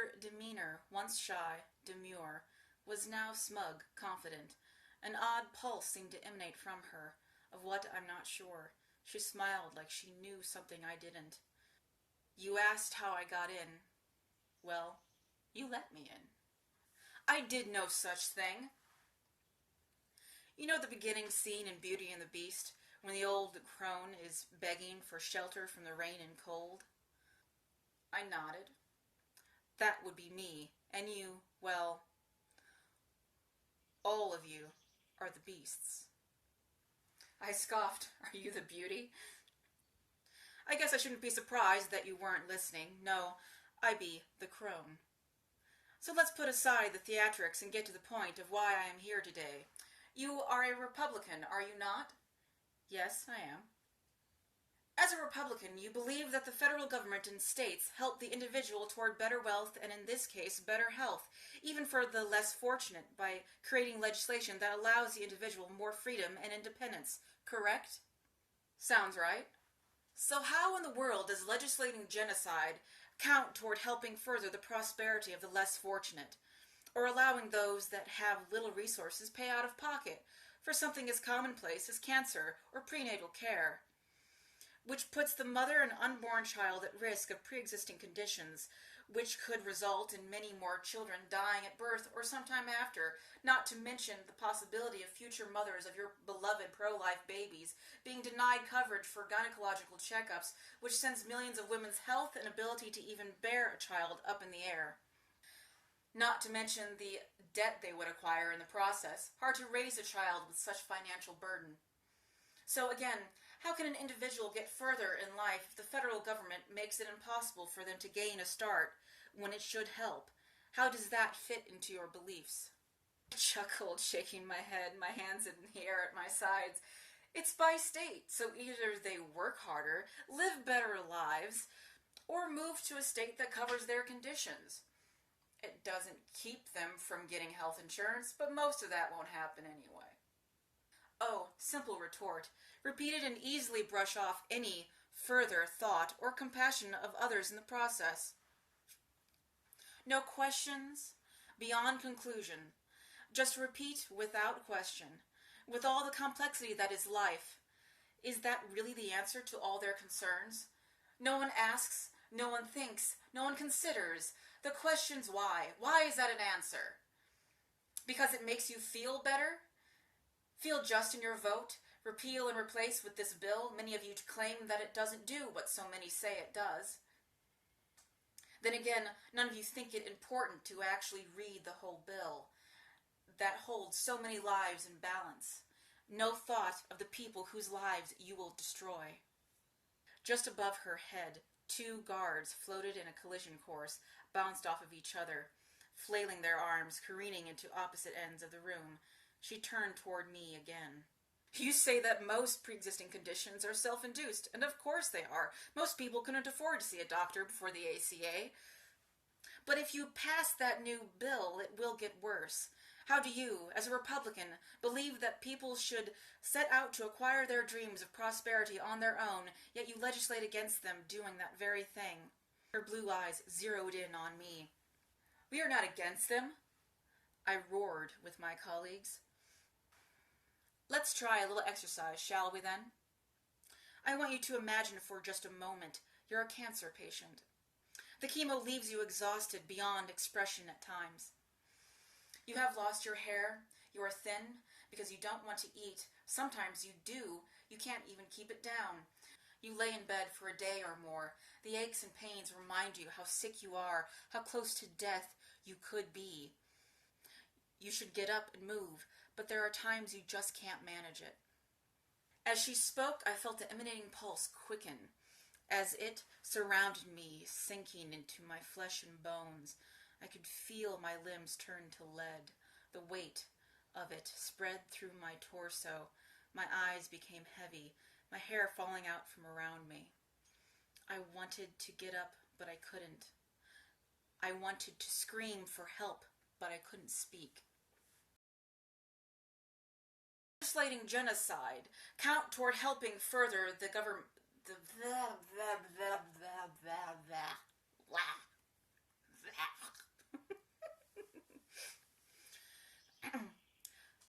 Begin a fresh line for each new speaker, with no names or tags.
Her demeanor, once shy, demure, was now smug, confident. An odd pulse seemed to emanate from her, of what I'm not sure. She smiled like she knew something I didn't. You asked how I got in. Well, you let me in. I did no such thing. You know the beginning scene in Beauty and the Beast, when the old crone is begging for shelter from the rain and cold? I nodded. That would be me, and you, well, all of you are the beasts. I scoffed. Are you the beauty? I guess I shouldn't be surprised that you weren't listening. No, I be the crone. So let's put aside the theatrics and get to the point of why I am here today. You are a Republican, are you not? Yes, I am. As a Republican, you believe that the federal government and states help the individual toward better wealth and, in this case, better health, even for the less fortunate, by creating legislation that allows the individual more freedom and independence, correct? Sounds right. So how in the world does legislating genocide count toward helping further the prosperity of the less fortunate, or allowing those that have little resources pay out of pocket for something as commonplace as cancer or prenatal care, which puts the mother and unborn child at risk of pre-existing conditions, which could result in many more children dying at birth or sometime after, not to mention the possibility of future mothers of your beloved pro-life babies being denied coverage for gynecological checkups, which sends millions of women's health and ability to even bear a child up in the air. Not to mention the debt they would acquire in the process. Hard to raise a child with such financial burden. So again, how can an individual get further in life if the federal government makes it impossible for them to gain a start when it should help? How does that fit into your beliefs? I chuckled, shaking my head, my hands in the air at my sides. It's by state, so either they work harder, live better lives, or move to a state that covers their conditions. It doesn't keep them from getting health insurance, but most of that won't happen anyway. Oh, simple retort. Repeat it and easily brush off any further thought or compassion of others in the process. No questions, beyond conclusion. Just repeat without question, with all the complexity that is life. Is that really the answer to all their concerns? No one asks, no one thinks, no one considers. The question's why. Why is that an answer? Because it makes you feel better? Feel just in your vote? Repeal and replace with this bill? Many of you claim that it doesn't do what so many say it does. Then again, none of you think it important to actually read the whole bill that holds so many lives in balance. No thought of the people whose lives you will destroy. Just above her head, two guards floated in a collision course, bounced off of each other, flailing their arms, careening into opposite ends of the room. She turned toward me again. You say that most pre-existing conditions are self-induced, and of course they are. Most people couldn't afford to see a doctor before the ACA. But if you pass that new bill, it will get worse. How do you, as a Republican, believe that people should set out to acquire their dreams of prosperity on their own, yet you legislate against them doing that very thing? Her blue eyes zeroed in on me. We are not against them, I roared with my colleagues. Let's try a little exercise, shall we then? I want you to imagine for just a moment you're a cancer patient. The chemo leaves you exhausted beyond expression at times. You have lost your hair, you are thin because you don't want to eat. Sometimes you do, you can't even keep it down. You lay in bed for a day or more. The aches and pains remind you how sick you are, how close to death you could be. You should get up and move, but there are times you just can't manage it. As she spoke, I felt the emanating pulse quicken, as it surrounded me, sinking into my flesh and bones. I could feel my limbs turn to lead. The weight of it spread through my torso. My eyes became heavy, my hair falling out from around me. I wanted to get up, but I couldn't. I wanted to scream for help, but I couldn't speak. Legislating genocide count toward helping further the government.